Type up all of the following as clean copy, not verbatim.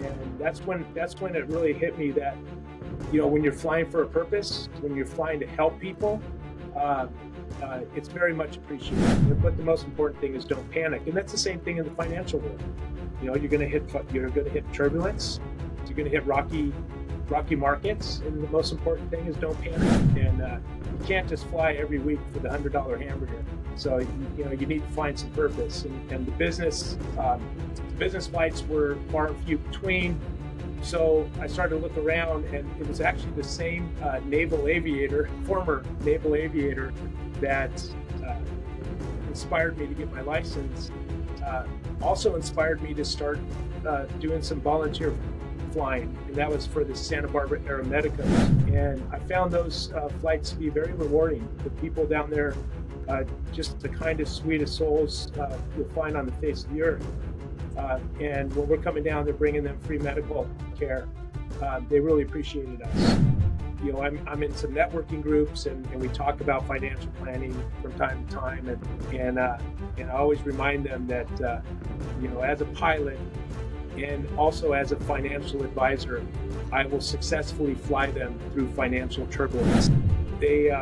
And that's when it really hit me that, when you're flying for a purpose, when you're flying to help people, uh, it's very much appreciated. But the most important thing is don't panic, and that's the same thing in the financial world. You're going to hit turbulence, you're going to hit rocky markets, and the most important thing is don't panic. And you can't just fly every week for the $100 hamburger. So you need to find some purpose. And the business flights were far and few between. So I started to look around, and it was actually the same former naval aviator, that inspired me to get my license. Also inspired me to start doing some volunteer flying, and that was for the Santa Barbara Aeromedica. And I found those flights to be very rewarding. The people down there, just the kindest, sweetest souls you'll find on the face of the earth. And when we're coming down, they're bringing them free medical care. They really appreciated us. I'm in some networking groups, and we talk about financial planning from time to time, and I always remind them that as a pilot and also as a financial advisor, I will successfully fly them through financial turbulence. They,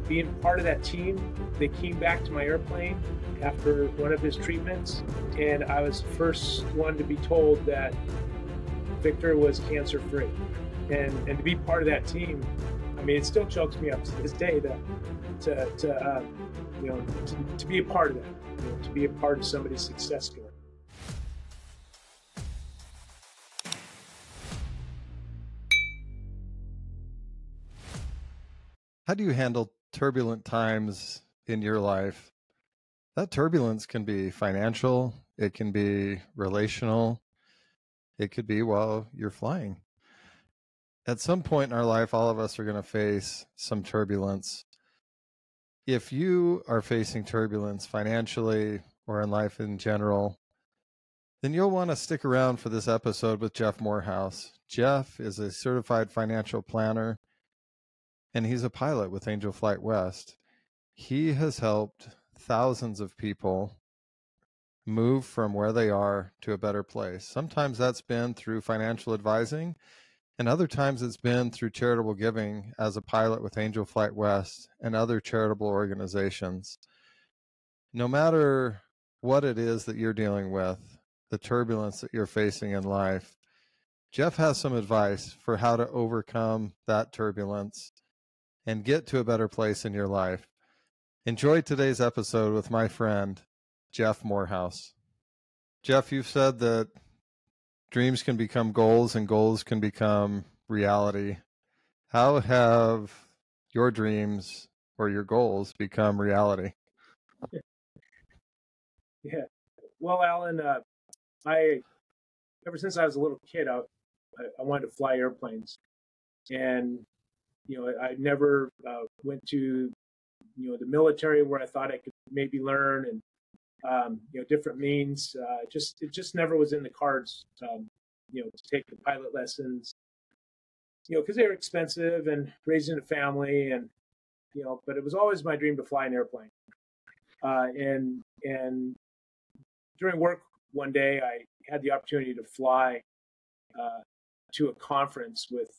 being part of that team, they came back to my airplane after one of his treatments, and I was the first one to be told that Victor was cancer-free. And to be part of that team, I mean, it still chokes me up to this day to be a part of that, to be a part of somebody's success story. How do you handle turbulent times in your life? That turbulence can be financial, it can be relational, it could be while you're flying. At some point in our life, all of us are going to face some turbulence. If you are facing turbulence financially or in life in general, then you'll want to stick around for this episode with Jeff Moorhouse. Jeff is a certified financial planner, and he's a pilot with Angel Flight West. He has helped thousands of people move from where they are to a better place. Sometimes that's been through financial advising, and other times it's been through charitable giving as a pilot with Angel Flight West and other charitable organizations. No matter what it is that you're dealing with, the turbulence that you're facing in life, Jeff has some advice for how to overcome that turbulence and get to a better place in your life. Enjoy today's episode with my friend, Jeff Moorhouse. Jeff, you've said that dreams can become goals and goals can become reality. How have your dreams or your goals become reality? Yeah. Well, Alan, ever since I was a little kid, I wanted to fly airplanes. And, I never went to, the military where I thought I could maybe learn, and, different means. It just never was in the cards, to take the pilot lessons, because they were expensive and raising a family, and, but it was always my dream to fly an airplane. And during work one day, I had the opportunity to fly to a conference with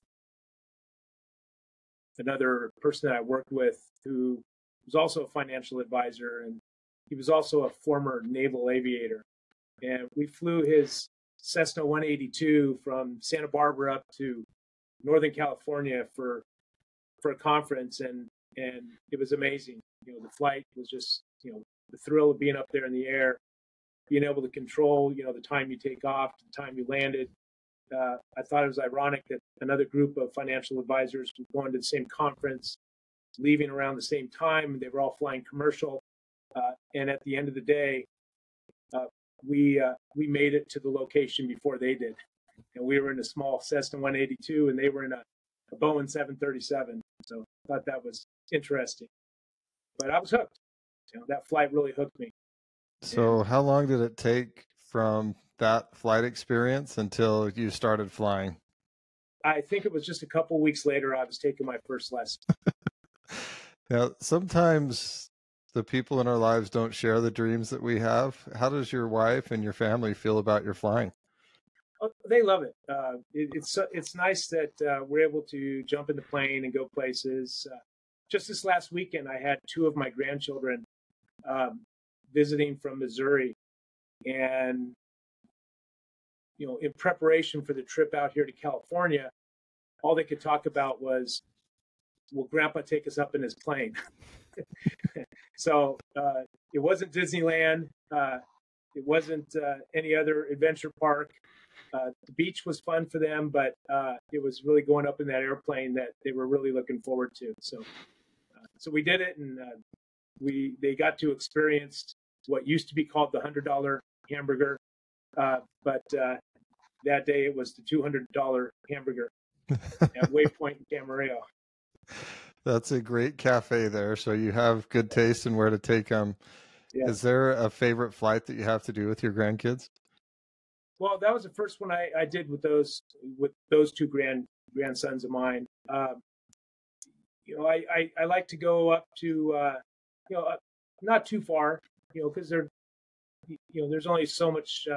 another person that I worked with who was also a financial advisor, and he was also a former naval aviator. And we flew his Cessna 182 from Santa Barbara up to Northern California for a conference, and it was amazing. The flight was just, the thrill of being up there in the air, being able to control, the time you take off, the time you landed. I thought it was ironic that another group of financial advisors were going to the same conference, leaving around the same time, and they were all flying commercial. And at the end of the day, we made it to the location before they did. And we were in a small Cessna 182, and they were in a Boeing 737. So I thought that was interesting. But I was hooked. That flight really hooked me. So how long did it take from that flight experience until you started flying? I think it was just a couple weeks later I was taking my first lesson. Now, sometimes the people in our lives don't share the dreams that we have. How does your wife and your family feel about your flying? Oh, they love it. It's nice that we're able to jump in the plane and go places. Just this last weekend, I had two of my grandchildren um, visiting from Missouri, and in preparation for the trip out here to California, all they could talk about was, "Will Grandpa take us up in his plane?" So it wasn't Disneyland. It wasn't any other adventure park. The beach was fun for them, but it was really going up in that airplane that they were really looking forward to. So we did it, and they got to experience what used to be called the $100 hamburger, but that day it was the $200 hamburger at Waypoint in Camarillo. That's a great cafe there. So you have good taste in where to take them. Yeah. Is there a favorite flight that you have to do with your grandkids? Well, that was the first one I did with those two grandsons of mine. I like to go up to not too far, because there's only so much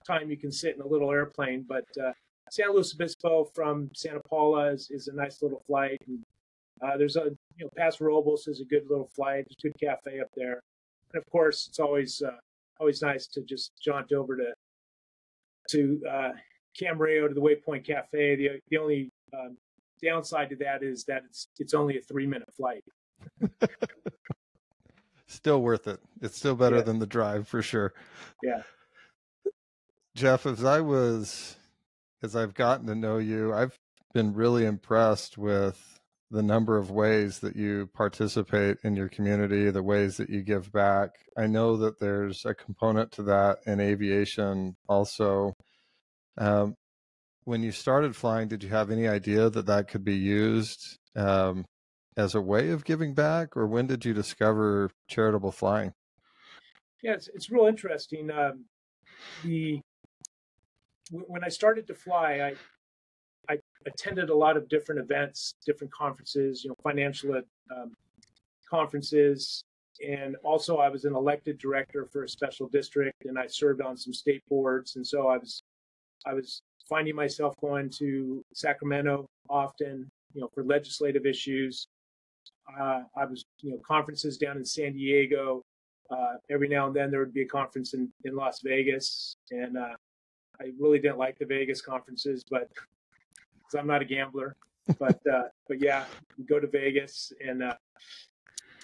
time you can sit in a little airplane. But San Luis Obispo from Santa Paula is a nice little flight. And, there's Paso Robles is a good little flight. There's a good cafe up there, and of course it's always nice to just jaunt over to Camarillo to the Waypoint Cafe. The only downside to that is that it's only a 3-minute flight. Still worth it. It's still better than the drive for sure. Yeah. Jeff, as I've gotten to know you, I've been really impressed with the number of ways that you participate in your community, the ways that you give back. I know that there's a component to that in aviation also. When you started flying, did you have any idea that could be used as a way of giving back, or when did you discover charitable flying? Yeah, it's real interesting. When I started to fly, I attended a lot of different events, different conferences, financial conferences, and also I was an elected director for a special district, and I served on some state boards, and so I was finding myself going to Sacramento often, for legislative issues. I was, conferences down in San Diego. Every now and then there would be a conference in Las Vegas, and I really didn't like the Vegas conferences, but because I'm not a gambler. But yeah, go to Vegas, and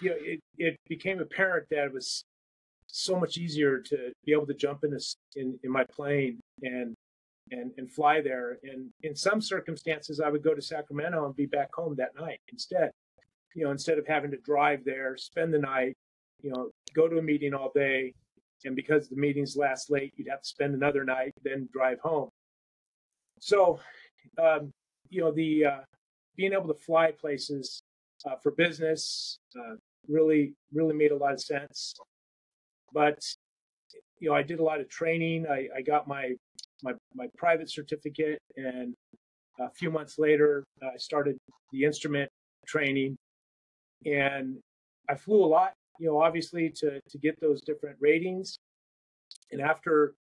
it became apparent that it was so much easier to be able to jump in my plane and fly there. And in some circumstances, I would go to Sacramento and be back home that night instead. Instead of having to drive there, spend the night, go to a meeting all day, and because the meetings last late, you'd have to spend another night, then drive home. So, being able to fly places for business really made a lot of sense. But I did a lot of training. I got my private certificate, and a few months later, I started the instrument training, and I flew a lot. Obviously to get those different ratings. And after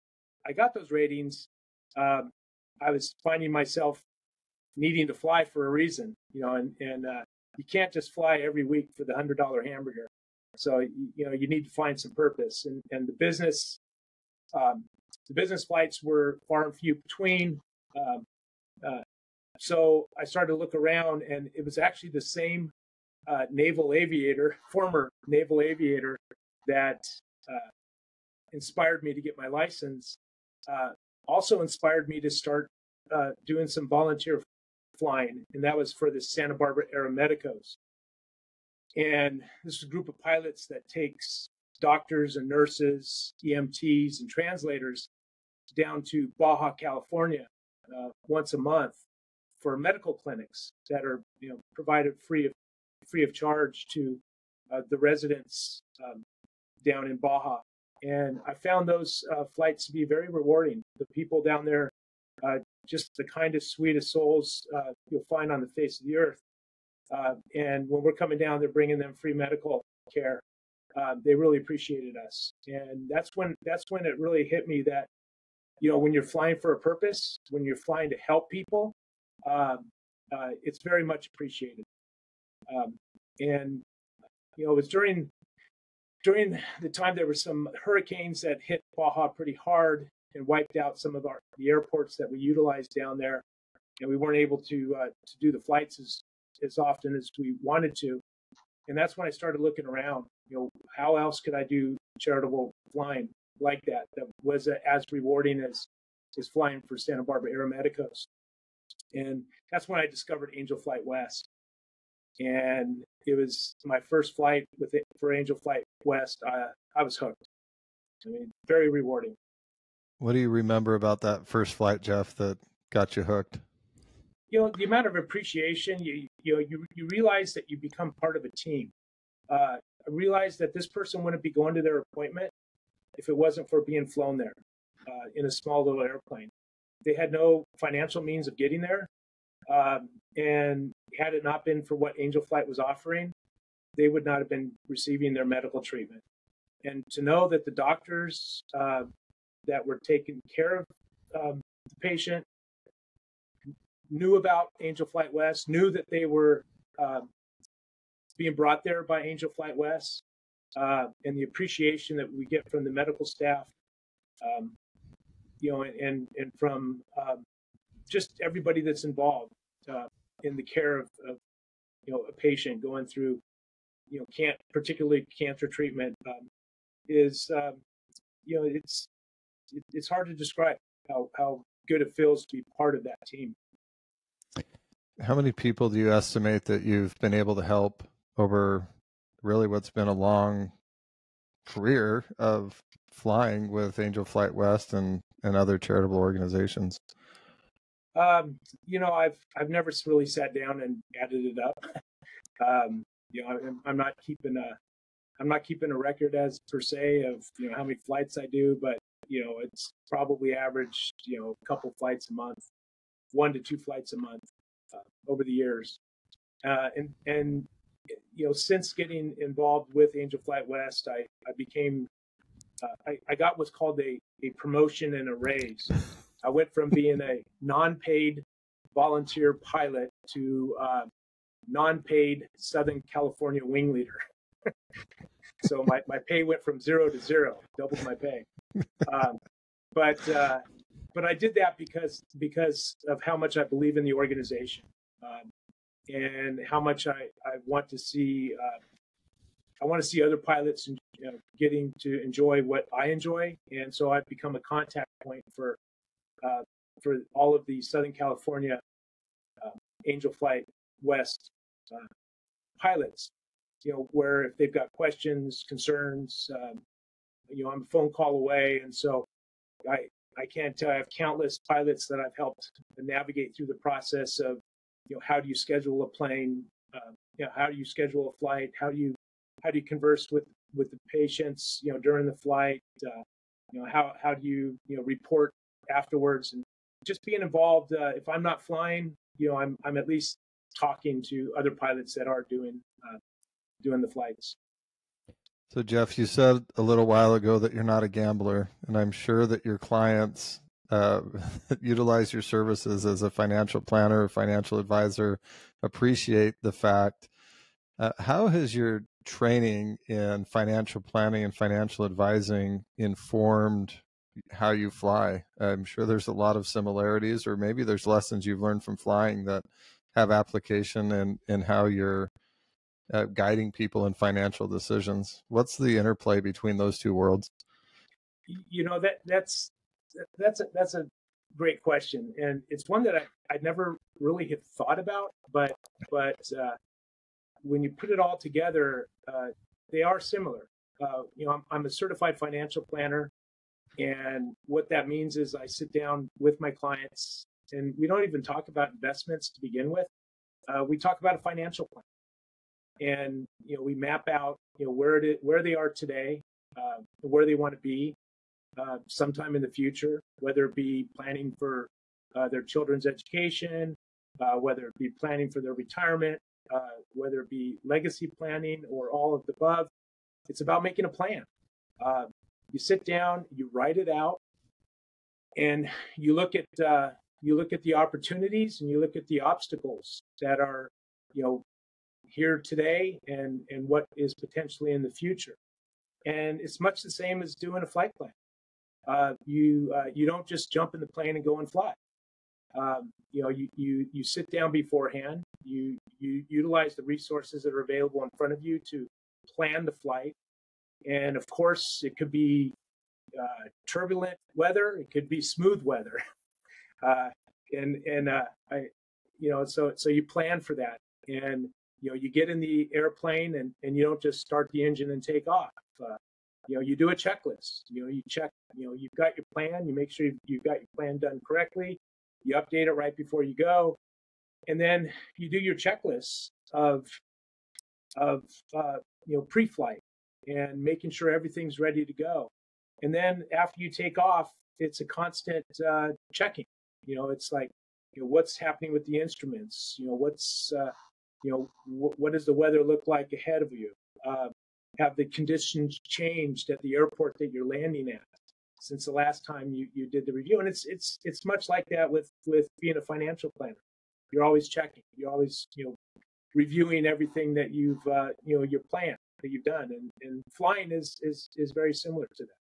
I got those ratings, I was finding myself needing to fly for a reason, and you can't just fly every week for the $100 hamburger. So, you need to find some purpose, and the business flights were far and few between. So I started to look around, and it was actually the same former naval aviator that inspired me to get my license, also inspired me to start doing some volunteer flying, and that was for the Santa Barbara Aeromedicos. And this is a group of pilots that takes doctors and nurses, EMTs, and translators down to Baja, California, once a month for medical clinics that are provided free of charge to the residents down in Baja. And I found those flights to be very rewarding. The people down there, just the kindest, sweetest souls you'll find on the face of the earth. And when we're coming down, they're bringing them free medical care. They really appreciated us, and that's when it really hit me that when you're flying for a purpose, when you're flying to help people, it's very much appreciated. And it was during the time there were some hurricanes that hit Baja pretty hard and wiped out some of the airports that we utilized down there, and we weren't able to do the flights as often as we wanted to. And that's when I started looking around. How else could I do charitable flying like that was as rewarding as flying for Santa Barbara Aeromedicos? And that's when I discovered Angel Flight West. And it was my first flight for Angel Flight West. I was hooked. I mean, very rewarding. What do you remember about that first flight, Jeff, that got you hooked? The amount of appreciation, you realize that you become part of a team. I realized that this person wouldn't be going to their appointment if it wasn't for being flown there in a small little airplane. They had no financial means of getting there. And had it not been for what Angel Flight was offering, they would not have been receiving their medical treatment. And to know that the doctors that were taking care of the patient knew about Angel Flight West, knew that they were being brought there by Angel Flight West, and the appreciation that we get from the medical staff, and from just everybody that's involved in the care of a patient going through particularly cancer treatment, is it's hard to describe how good it feels to be part of that team. How many people do you estimate that you've been able to help over really what's been a long career of flying with Angel Flight West and other charitable organizations? I've never really sat down and added it up. I'm not keeping a record as per se of how many flights I do, but it's probably averaged a couple flights a month, 1 to 2 flights a month over the years, and since getting involved with Angel Flight West, I became I got what's called a promotion and a raise. I went from being a non-paid volunteer pilot to non-paid Southern California wing leader. So my pay went from 0 to 0, doubled my pay. But I did that because of how much I believe in the organization, and how much I want to see. I want to see other pilots getting to enjoy what I enjoy, and so I've become a contact point for all of the Southern California Angel Flight West pilots. Where if they've got questions, concerns, I'm a phone call away, and so I can't tell. I have countless pilots that I've helped navigate through the process of, how do you schedule a plane? How do you schedule a flight? How do you converse with the patients, during the flight? How do you, report afterwards? And just being involved. If I'm not flying, I'm at least talking to other pilots that are doing the flights. So Jeff, you said a little while ago that you're not a gambler, and I'm sure that your clients utilize your services as a financial planner, financial advisor, appreciate the fact. How has your training in financial planning and financial advising informed how you fly? I'm sure there's a lot of similarities, or maybe there's lessons you've learned from flying that have application in how you're guiding people in financial decisions. What's the interplay between those two worlds? That's a great question, and it's one that I never really had thought about. But when you put it all together, they are similar. I'm a certified financial planner, and what that means is I sit down with my clients, and we don't even talk about investments to begin with. We talk about a financial plan. And we map out where they are today, where they want to be sometime in the future, whether it be planning for their children's education, whether it be planning for their retirement, whether it be legacy planning, or all of the above. It's about making a plan. You sit down, you write it out, And you look at the opportunities and you look at the obstacles that are, you know, here today and what is potentially in the future. And it's much the same as doing a flight plan. You don't just jump in the plane and go and fly. You know, you sit down beforehand. You utilize the resources that are available in front of you to plan the flight. And of course, it could be turbulent weather. It could be smooth weather. You know, so you plan for that, and you know, you get in the airplane and you don't just start the engine and take off. You know, you do a checklist. You know, you check. You know, you've got your plan. You make sure you've got your plan done correctly. You update it right before you go, and then you do your checklist of you know, pre-flight and making sure everything's ready to go. And then after you take off, it's a constant checking. You know, it's like, you know, what's happening with the instruments? You know, what's you know, what does the weather look like ahead of you? Have the conditions changed at the airport that you're landing at since the last time you did the review? And it's much like that with being a financial planner. You're always checking. You're always, you know, reviewing everything that you've you know, your plan that you've done. And flying is very similar to that.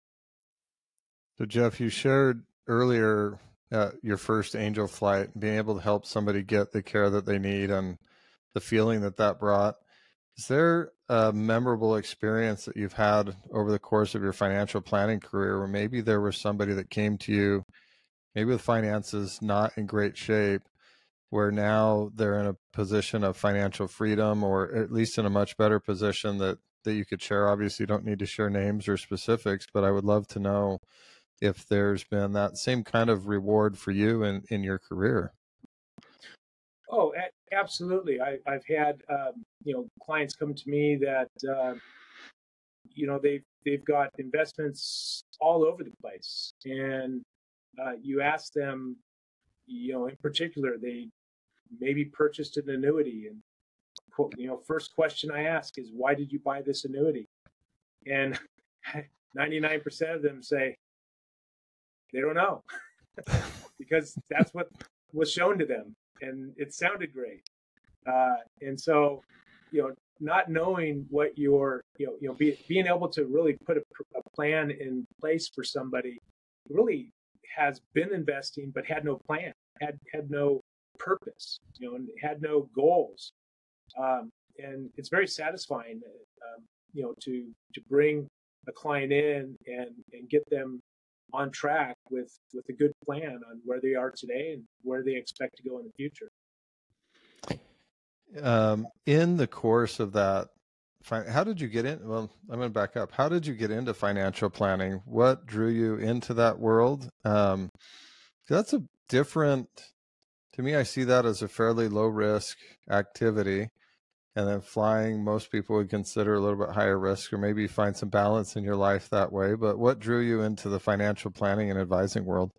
So Jeff, you shared earlier your first angel flight, being able to help somebody get the care that they need and the feeling that that brought. Is there a memorable experience that you've had over the course of your financial planning career where maybe there was somebody that came to you, maybe with finances not in great shape, where now they're in a position of financial freedom, or at least in a much better position that you could share? Obviously, you don't need to share names or specifics, but I would love to know if there's been that same kind of reward for you in your career. Oh, absolutely. I've had you know, clients come to me that you know, they've got investments all over the place, and you ask them, you know, in particular, they maybe purchased an annuity, and you know, first question I ask is, why did you buy this annuity? And 99% of them say they don't know because that's what was shown to them, and it sounded great. And so, you know, not knowing what your, being able to really put a plan in place for somebody really has been investing, but had no plan, had no purpose, you know, and had no goals. And it's very satisfying, you know, to bring a client in and get them on track with a good plan on where they are today and where they expect to go in the future. In the course of that, how did you get in? Well, I'm going to back up. How did you get into financial planning? What drew you into that world? That's a different, to me, I see that as a fairly low risk activity. And then flying, most people would consider a little bit higher risk, or maybe you find some balance in your life that way. But what drew you into the financial planning and advising world?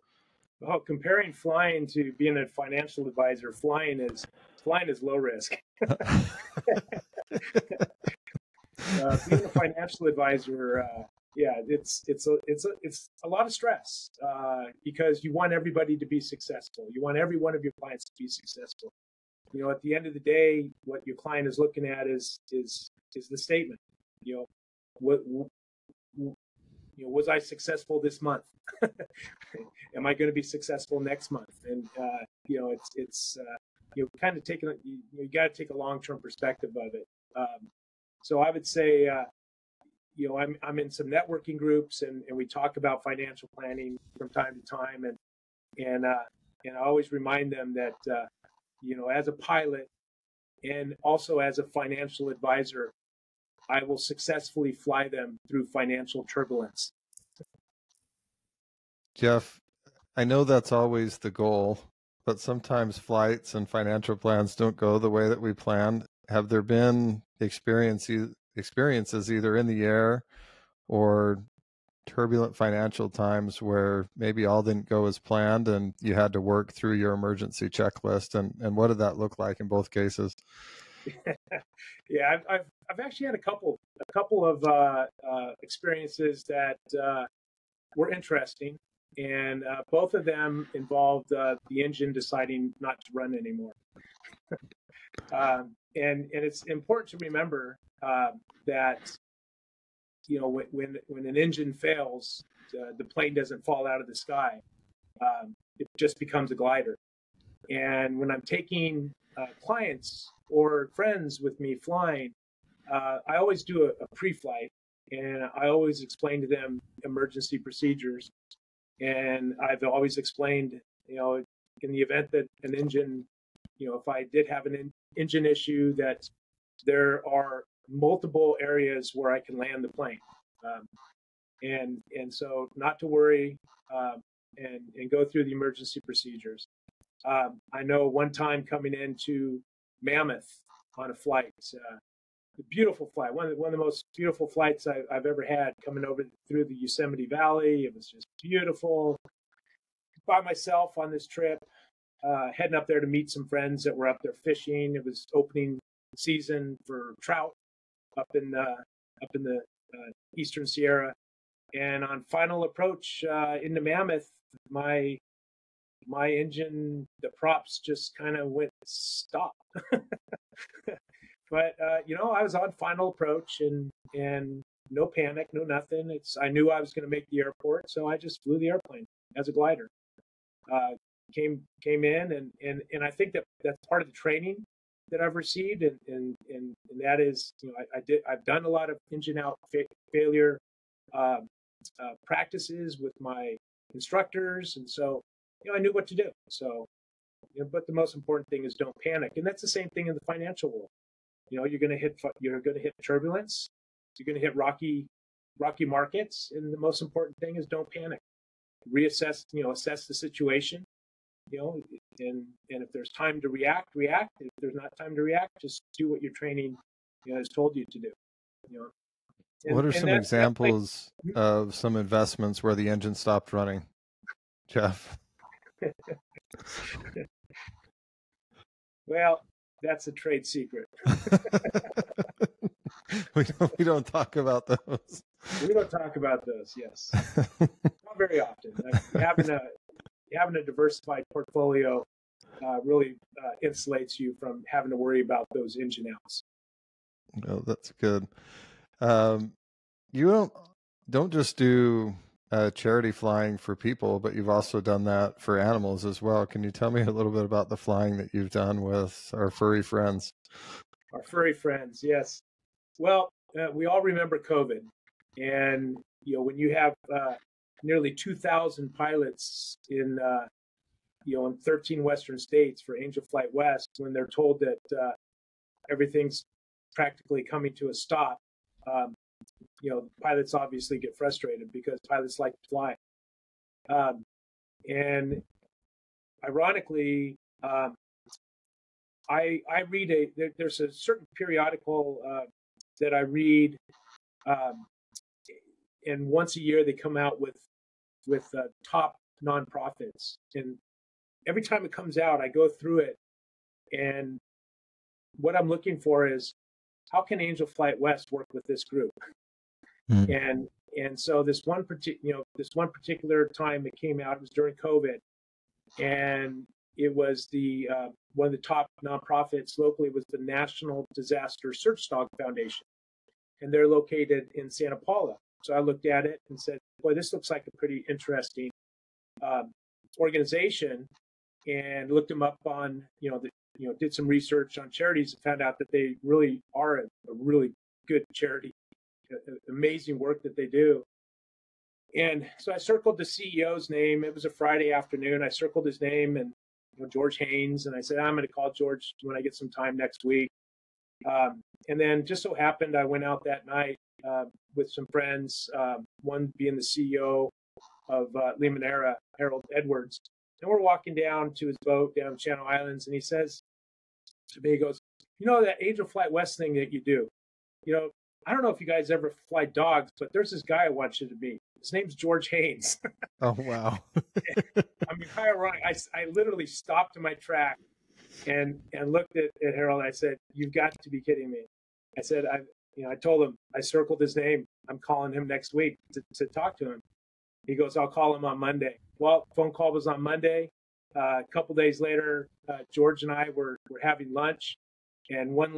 Well, comparing flying to being a financial advisor, flying is low risk. Being a financial advisor, yeah, it's a lot of stress because you want everybody to be successful. You want every one of your clients to be successful. You know, at the end of the day, what your client is looking at is the statement. You know, was I successful this month? Am I going to be successful next month? And you know, it's you know, kind of taking you got to take a long-term perspective of it. So I would say, you know, I'm in some networking groups, and we talk about financial planning from time to time, and I always remind them that you know, as a pilot and also as a financial advisor, I will successfully fly them through financial turbulence. Jeff, I know that's always the goal, but sometimes flights and financial plans don't go the way that we planned. Have there been experiences either in the air or turbulent financial times where maybe all didn't go as planned and you had to work through your emergency checklist? And what did that look like in both cases? Yeah, I've actually had a couple of experiences that were interesting. and both of them involved the engine deciding not to run anymore. And it's important to remember that when an engine fails, the plane doesn't fall out of the sky. It just becomes a glider. And when I'm taking clients or friends with me flying, I always do a pre-flight, and I always explain to them emergency procedures. And I've always explained, in the event that an engine, if I did have an engine issue, that there are multiple areas where I can land the plane. And so not to worry, and go through the emergency procedures. I know one time coming into Mammoth on a flight, a beautiful flight, one of the most beautiful flights I've ever had, coming over through the Yosemite Valley. It was just beautiful. By myself on this trip, heading up there to meet some friends that were up there fishing. It was opening season for trout up in the Eastern Sierra. And on final approach into Mammoth, my engine, the props just kind of went stop. But I was on final approach, and no panic, no nothing. I knew I was going to make the airport, so I just flew the airplane as a glider. Came in, and I think that's part of the training that I've received, and that is, I've done a lot of engine out failure practices with my instructors, and so I knew what to do. So, but the most important thing is don't panic, and that's the same thing in the financial world. You're going to hit turbulence, you're going to hit rocky markets, and the most important thing is don't panic. Reassess, assess the situation, and if there's time to react. If there's not time to react, just do what your training has told you to do. What are some examples of some investments where the engine stopped running, Jeff? Well, that's a trade secret. we don't talk about those. We don't talk about those. Yes, not very often. Having a diversified portfolio really insulates you from having to worry about those engine outs. Oh, that's good. You don't just do charity flying for people, but you've also done that for animals as well. Can you tell me a little bit about the flying that you've done with our furry friends? Our furry friends, yes. Well, we all remember COVID, and when you have nearly 2,000 pilots in 13 Western states for Angel Flight West, when they're told that everything's practically coming to a stop, pilots obviously get frustrated because pilots like to fly. And ironically, I read there's a certain periodical that I read, and once a year they come out with top nonprofits, and every time it comes out, I go through it, and what I'm looking for is, how can Angel Flight West work with this group? Mm. And so this one particular time it came out, it was during COVID, and it was the one of the top nonprofits locally was the National Disaster Search Dog Foundation, and they're located in Santa Paula. So I looked at it and said, boy, this looks like a pretty interesting organization, and looked them up on, did some research on charities and found out that they really are a really good charity, amazing work that they do. And so I circled the CEO's name. It was a Friday afternoon. I circled his name, and George Haynes, and I said, I'm going to call George when I get some time next week. And then just so happened, I went out that night with some friends, one being the CEO of Limonera, Harold Edwards. And we're walking down to his boat down Channel Islands, and he says to me, he goes, that Angel Flight West thing that you do, I don't know if you guys ever fly dogs, but there's this guy I want you to meet. His name's George Haynes. Oh, wow. I mean, how ironic. I literally stopped in my track and looked at Harold. I said, you've got to be kidding me. I said, I told him, I circled his name. I'm calling him next week to talk to him. He goes, I'll call him on Monday. Well, phone call was on Monday. A couple days later, George and I were having lunch, and 1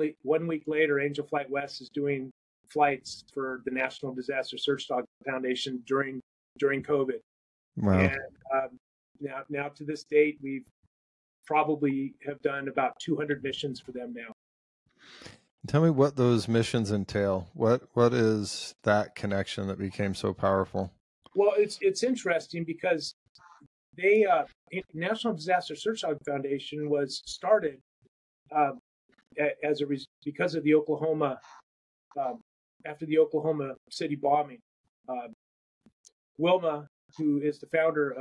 week later, Angel Flight West is doing flights for the National Disaster Search Dog Foundation during COVID. Wow. And now to this date, we've probably have done about 200 missions for them now. Tell me what those missions entail. What is that connection that became so powerful? Well, it's interesting because they National Disaster Search Dog Foundation was started because of the Oklahoma after the Oklahoma City bombing. Wilma, who is the founder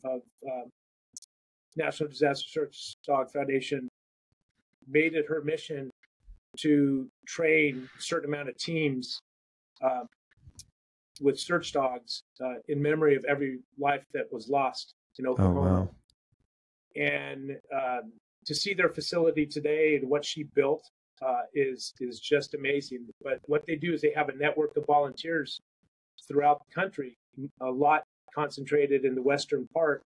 of National Disaster Search Dog Foundation, made it her mission to train a certain amount of teams with search dogs in memory of every life that was lost in Oklahoma. Oh, wow. And to see their facility today and what she built is just amazing. But what they do is they have a network of volunteers throughout the country, a lot concentrated in the western part,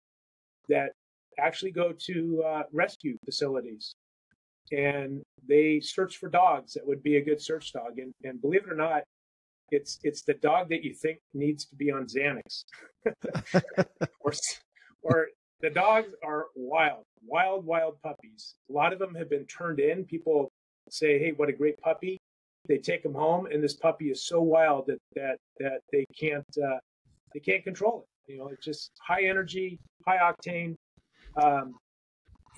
that actually go to rescue facilities. And they search for dogs that would be a good search dog. And believe it or not, it's the dog that you think needs to be on Xanax. or the dogs are wild puppies. A lot of them have been turned in. People say, hey, what a great puppy. They take them home, and this puppy is so wild that they can't control it. You know, it's just high energy, high octane.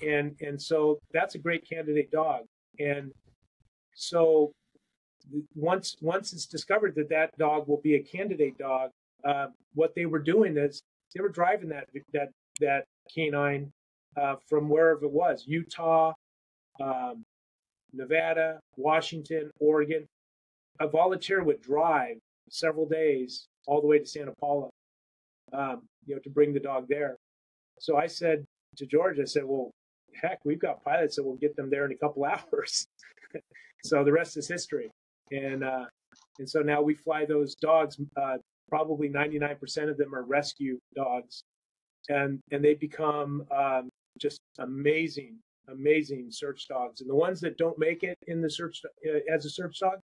And so that's a great candidate dog. And so once it's discovered that dog will be a candidate dog, what they were doing is they were driving that canine from wherever it was, Utah, Nevada, Washington, Oregon. A volunteer would drive several days all the way to Santa Paula, to bring the dog there. So I said to George, I said, well, heck, we've got pilots that will get them there in a couple hours. So the rest is history. And so now we fly those dogs. Probably 99% of them are rescue dogs, and they become just amazing search dogs. And the ones that don't make it in the search as a search dog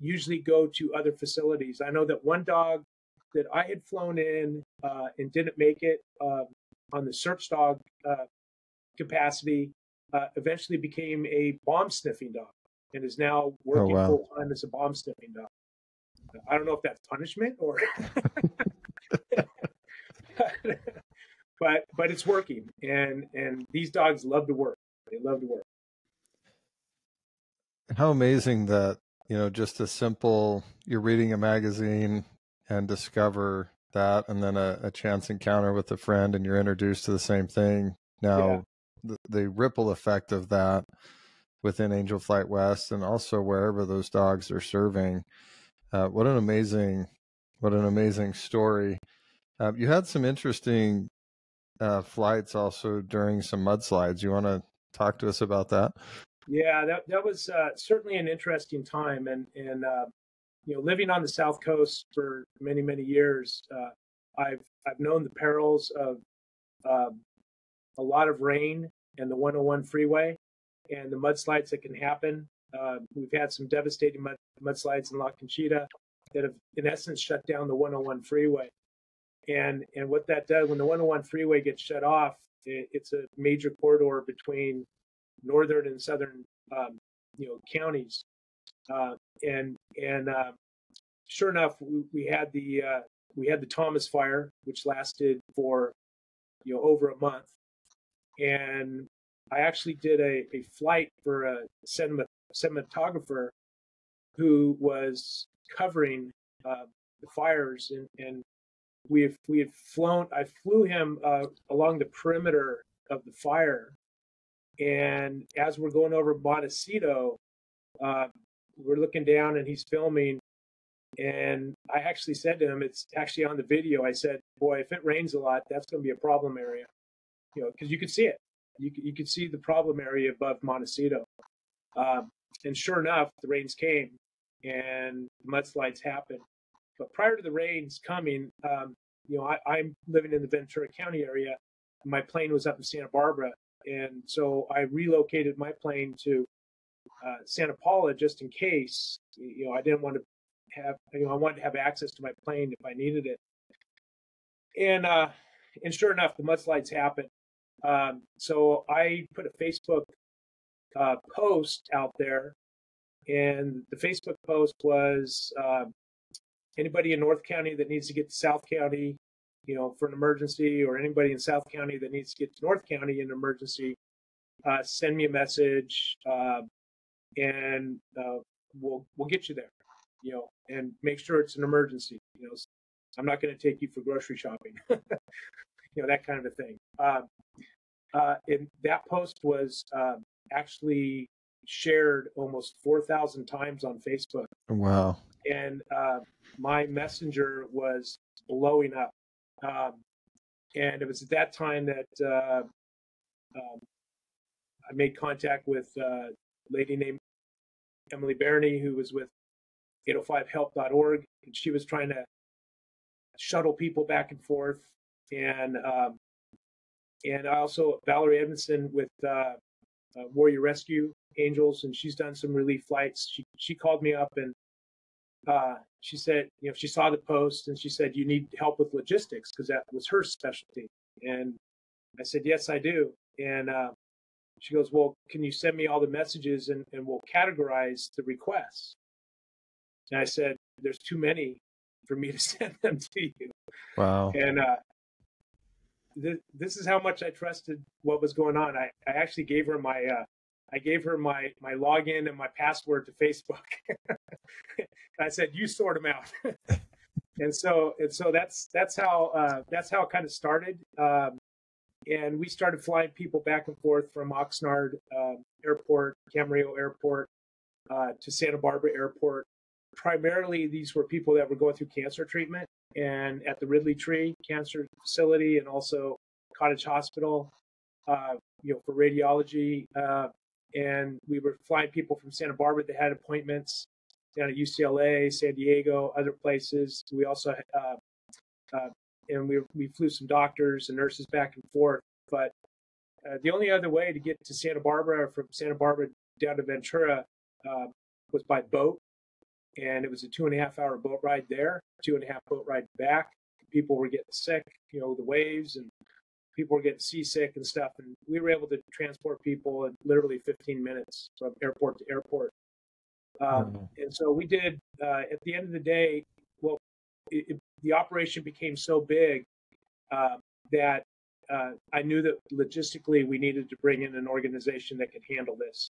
usually go to other facilities. I know that one dog that I had flown in and didn't make it on the search dog capacity eventually became a bomb sniffing dog and is now working full time as a bomb sniffing dog. I don't know if that's punishment or, but it's working, and these dogs love to work. They love to work. How amazing that, just a simple, you're reading a magazine and discover that, and then a chance encounter with a friend, and you're introduced to the same thing. Now, the ripple effect of that within Angel Flight West, and also wherever those dogs are serving. What an amazing story. You had some interesting flights also during some mudslides. You want to talk to us about that? Yeah, that was certainly an interesting time, and living on the South Coast for many years, I've known the perils of a lot of rain and the 101 freeway and the mudslides that can happen. We've had some devastating mudslides in La Conchita that have, in essence, shut down the 101 freeway. And what that does, when the 101 freeway gets shut off, it's a major corridor between northern and southern, counties. And sure enough, we had the Thomas fire, which lasted for over a month. And I actually did a flight for a cinematographer who was covering the fires, and we had flown. I flew him along the perimeter of the fire, and as we're going over Montecito, we're looking down, and he's filming. And I actually said to him, it's actually on the video. I said, "Boy, if it rains a lot, that's going to be a problem area, because you could see it. You could see the problem area above Montecito." And sure enough, the rains came, and the mudslides happened. But prior to the rains coming, I'm living in the Ventura County area. My plane was up in Santa Barbara, and so I relocated my plane to Santa Paula just in case. I didn't want to have, I wanted to have access to my plane if I needed it. And sure enough, the mudslides happened. So I put a Facebook post out there, and the Facebook post was anybody in North County that needs to get to South County, for an emergency, or anybody in South County that needs to get to North County in an emergency, send me a message, and we'll get you there, and make sure it's an emergency. I'm not going to take you for grocery shopping, that kind of a thing. And that post was actually shared almost 4,000 times on Facebook. Wow. And my messenger was blowing up. And it was at that time that I made contact with a lady named Emily Barney, who was with 805help.org, and she was trying to shuttle people back and forth. And also Valerie Edmondson with Warrior Rescue Angels, and she's done some relief flights. She called me up, and she said, she saw the post, and she said, you need help with logistics, because that was her specialty. And I said, yes, I do. And she goes, well, can you send me all the messages, and we'll categorize the requests? And I said, there's too many for me to send them to you. Wow. And this is how much I trusted what was going on. I actually gave her my login and my password to Facebook. I said, you sort them out. and so that's how it kind of started. And we started flying people back and forth from Oxnard Airport, Camarillo Airport, to Santa Barbara Airport. Primarily, these were people that were going through cancer treatment, and at the Ridley Tree Cancer Facility, and also Cottage Hospital, for radiology. And we were flying people from Santa Barbara that had appointments down at UCLA, San Diego, other places. We also and we flew some doctors and nurses back and forth. But the only other way to get to Santa Barbara, from Santa Barbara down to Ventura, was by boat. And it was a 2.5-hour boat ride there, 2.5 boat ride back. People were getting sick, the waves, and people were getting seasick and stuff. And we were able to transport people in literally 15 minutes from airport to airport. And so we did, at the end of the day, well, the operation became so big that I knew that logistically we needed to bring in an organization that could handle this.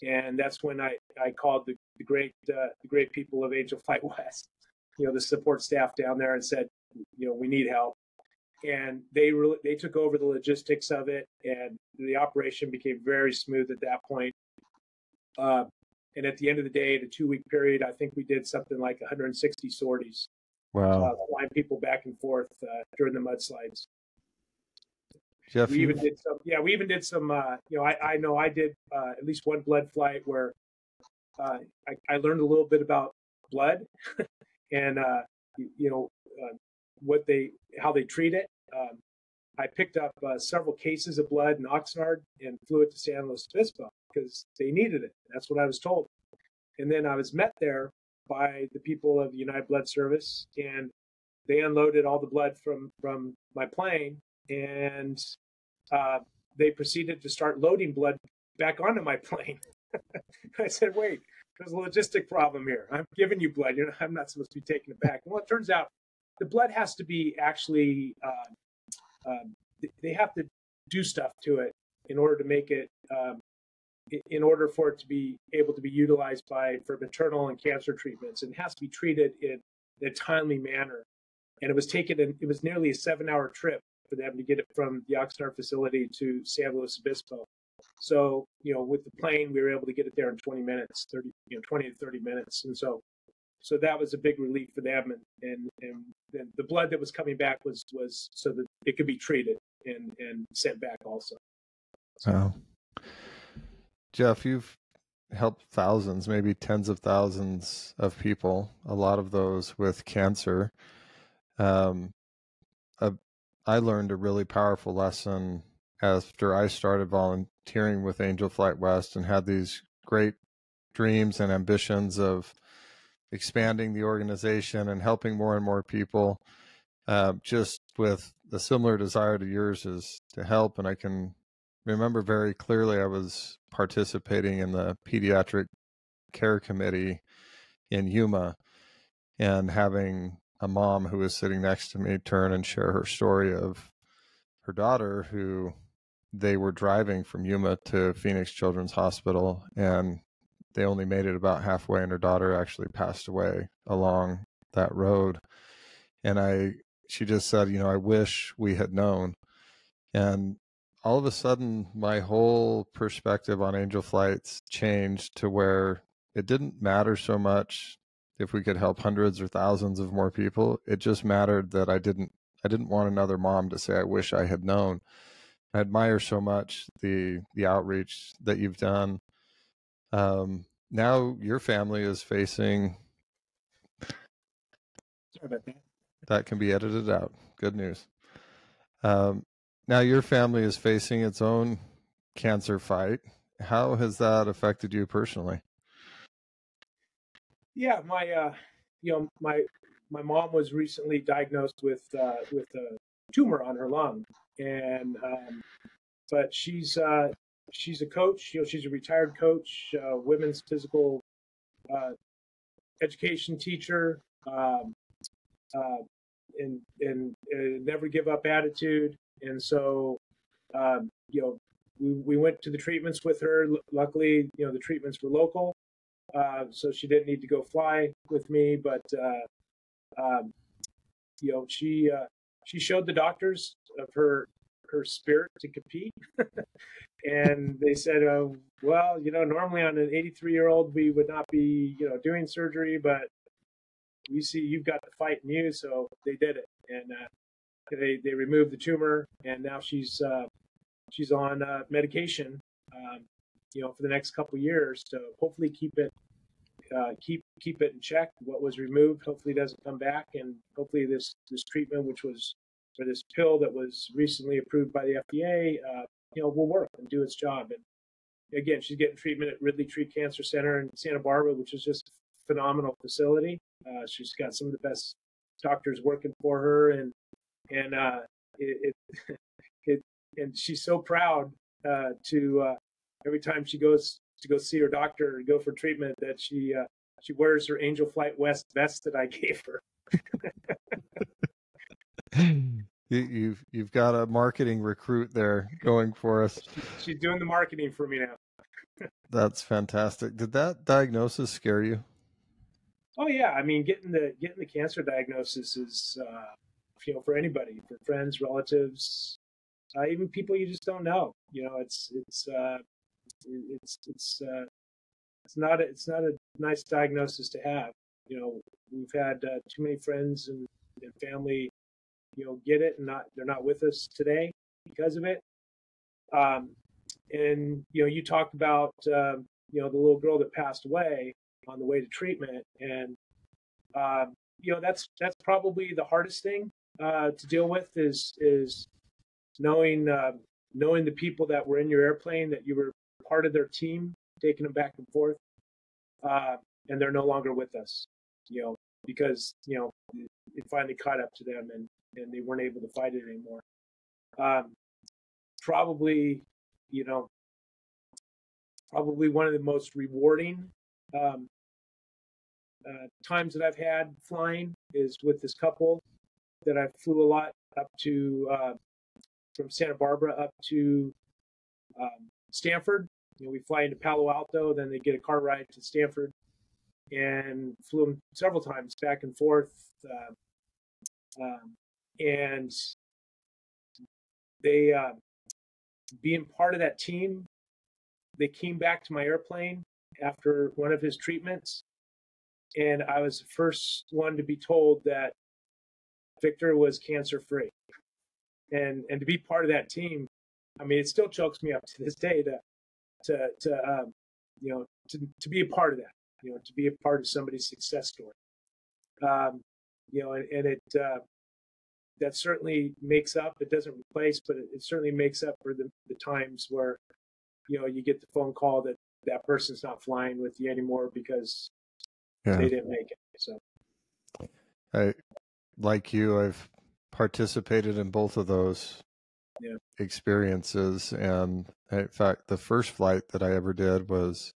And that's when I called the great people of Angel Flight West, the support staff down there, and said, we need help. And they took over the logistics of it, and the operation became very smooth at that point. And at the end of the day, in a 2-week period, I think we did something like 160 sorties. Wow. Flying people back and forth during the mudslides. Jeff, we even did some, I know I did at least one blood flight where I learned a little bit about blood and, how they treat it. I picked up several cases of blood in Oxnard and flew it to San Luis Obispo because they needed it. That's what I was told. And then I was met there by the people of the United Blood Service, and they unloaded all the blood from my plane, and they proceeded to start loading blood back onto my plane. I said, wait, there's a logistic problem here. I'm giving you blood. I'm not supposed to be taking it back. Well, it turns out the blood has to be actually, they have to do stuff to it in order to make it, in order for it to be able to be utilized for maternal and cancer treatments. And it has to be treated in a timely manner. And it was nearly a 7-hour trip for them to get it from the Oxnard facility to San Luis Obispo. So, with the plane, we were able to get it there in 20 minutes, 20 to 30 minutes. And so that was a big relief for them. And then the blood that was coming back was so that it could be treated and sent back also. Wow. Jeff, you've helped thousands, maybe tens of thousands of people, a lot of those with cancer. Um, uh, I learned a really powerful lesson after I started volunteering with Angel Flight West and had these great dreams and ambitions of expanding the organization and helping more and more people, just with a similar desire to yours is to help. And I can remember very clearly I was participating in the pediatric care committee in Yuma and having a mom who was sitting next to me turn and share her story of her daughter who they were driving from Yuma to Phoenix Children's Hospital, and they only made it about halfway, and her daughter actually passed away along that road. And she just said, I wish we had known. And all of a sudden, my whole perspective on Angel Flights changed to where it didn't matter so much if we could help hundreds or thousands of more people. It just mattered that I didn't want another mom to say, I wish I had known. I admire so much the outreach that you've done. Now your family is facing. Sorry about that. That can be edited out. Good news. Now your family is facing its own cancer fight. How has that affected you personally? Yeah, my mom was recently diagnosed with a tumor on her lung, and but she's a coach. She's a retired coach, women's physical education teacher, and never give up attitude. And so, we went to the treatments with her. Luckily, the treatments were local, so she didn't need to go fly with me. But she showed the doctors of her spirit to compete. And they said, well, normally on an 83-year-old, we would not be, doing surgery, but we see you've got the fight in you. So they did it. And they removed the tumor, and now she's on medication, for the next couple of years to hopefully keep it in check. What was removed hopefully doesn't come back, and hopefully this treatment, which was for this pill that was recently approved by the FDA, will work and do its job. And again, she's getting treatment at Ridley Tree Cancer Center in Santa Barbara, which is just a phenomenal facility. She's got some of the best doctors working for her, and and she's so proud to every time she goes to go see her doctor or go for treatment that she wears her Angel Flight West vest that I gave her. You've got a marketing recruit there going for us. She's doing the marketing for me now. That's fantastic. Did that diagnosis scare you? Oh yeah, I mean, getting the cancer diagnosis is for anybody, for friends, relatives, even people you just don't know. It's not a nice diagnosis to have. We've had too many friends and family, get it, and they're not with us today because of it. And you talked about the little girl that passed away on the way to treatment, and that's probably the hardest thing to deal with is knowing the people that were in your airplane, that you were part of their team, taking them back and forth, and they're no longer with us, because it finally caught up to them, and they weren't able to fight it anymore. Probably one of the most rewarding times that I've had flying is with this couple that I flew a lot up to, from Santa Barbara up to Stanford. We fly into Palo Alto, then they get a car ride to Stanford, and flew them several times back and forth. And they, being part of that team, they came back to my airplane after one of his treatments, and I was the first one to be told that Victor was cancer-free. And to be part of that team, I mean, it still chokes me up to this day to to be a part of that, to be a part of somebody's success story. And it that certainly makes up. It doesn't replace, but it certainly makes up for the times where you get the phone call that person's not flying with you anymore because they didn't make it. So, like you, I've participated in both of those experiences, and in fact, the first flight that I ever did was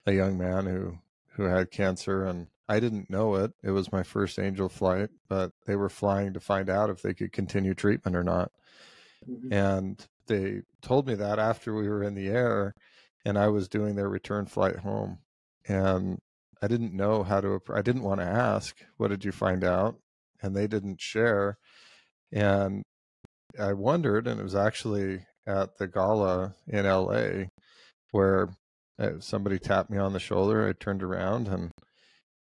a young man who had cancer, and I didn't know it. It was my first angel flight, but they were flying to find out if they could continue treatment or not. Mm-hmm. And they told me that after we were in the air, and I was doing their return flight home. And I didn't know I didn't want to ask, what did you find out? And they didn't share. And I wondered, and it was actually at the gala in LA where somebody tapped me on the shoulder. I turned around and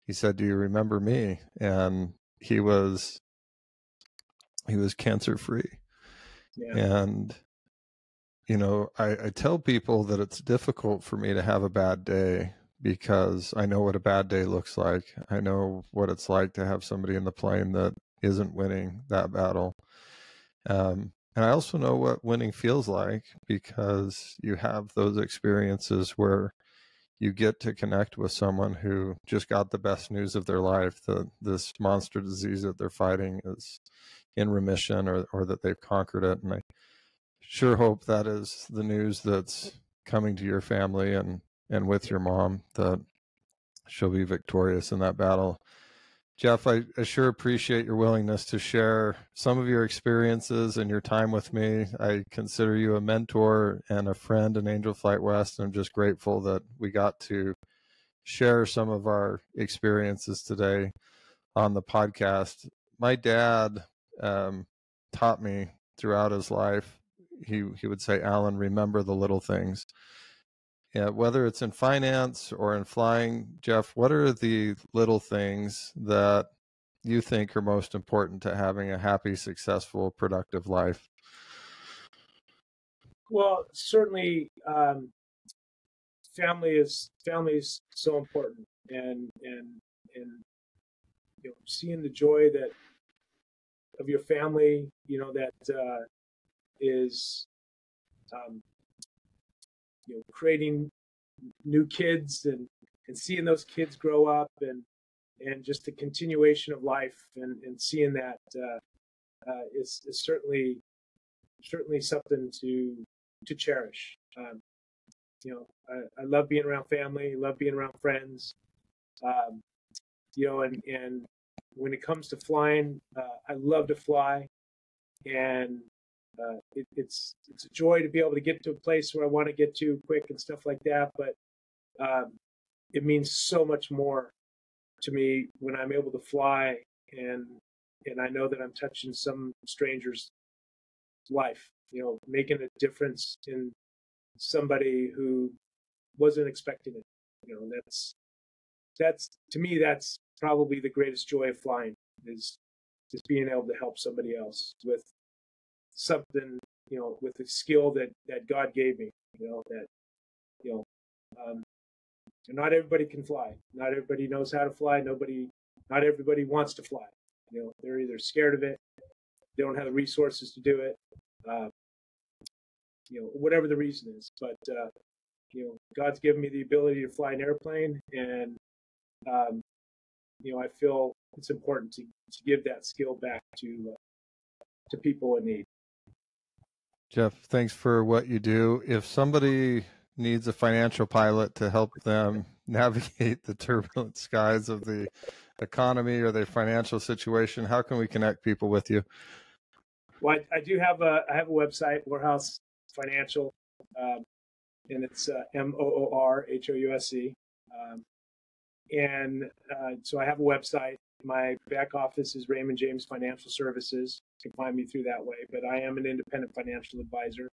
he said, "Do you remember me?" And he was cancer free. Yeah. And, I tell people that it's difficult for me to have a bad day because I know what a bad day looks like. I know what it's like to have somebody in the plane that isn't winning that battle. And I also know what winning feels like because you have those experiences where you get to connect with someone who just got the best news of their life, that this monster disease that they're fighting is in remission or that they've conquered it. And I sure hope that is the news that's coming to your family and with your mom, that she'll be victorious in that battle. Jeff, I sure appreciate your willingness to share some of your experiences and your time with me. I consider you a mentor and a friend in Angel Flight West. I'm just grateful that we got to share some of our experiences today on the podcast. My dad taught me throughout his life. He would say, "Alan, remember the little things." Yeah, whether it's in finance or in flying, Jeff, what are the little things that you think are most important to having a happy, successful, productive life? Well, certainly, family is so important, and seeing the joy of your family, that is. Creating new kids and seeing those kids grow up and just the continuation of life and seeing that is certainly something to cherish. I love being around family, love being around friends, and when it comes to flying, I love to fly, and it's a joy to be able to get to a place where I want to get to quick and stuff like that. But it means so much more to me when I'm able to fly and I know that I'm touching some stranger's life, making a difference in somebody who wasn't expecting it. That's to me, that's probably the greatest joy of flying is just being able to help somebody else with something, with a skill that God gave me, not everybody can fly. Not everybody knows how to fly. Not everybody wants to fly. They're either scared of it, they don't have the resources to do it, whatever the reason is. But, God's given me the ability to fly an airplane, and, I feel it's important to give that skill back to people in need. Jeff, thanks for what you do. If somebody needs a financial pilot to help them navigate the turbulent skies of the economy or their financial situation, how can we connect people with you? Well, I do have a website, Moorhouse Financial, and it's MOORHOUSE. So I have a website. My back office is Raymond James Financial Services. You can find me through that way, but I am an independent financial advisor.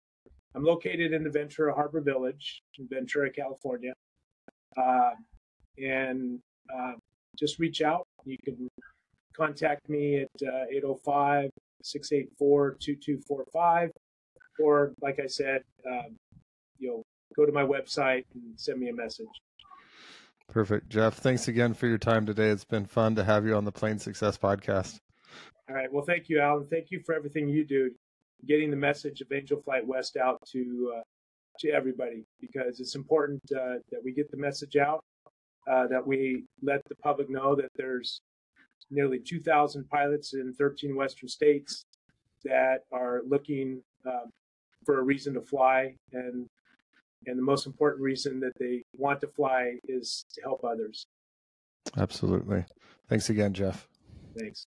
I'm located in the Ventura Harbor Village in Ventura, California. Just reach out. You can contact me at 805-684-2245, or like I said, go to to my website and send me a message. Perfect. Jeff, thanks again for your time today. It's been fun to have you on the Plane Success podcast. All right. Well, thank you, Alan. Thank you for everything you do, getting the message of Angel Flight West out to everybody, because it's important that we get the message out, that we let the public know that there's nearly 2,000 pilots in 13 Western states that are looking for a reason to fly, and the most important reason that they want to fly is to help others. Absolutely. Thanks again, Jeff. Thanks.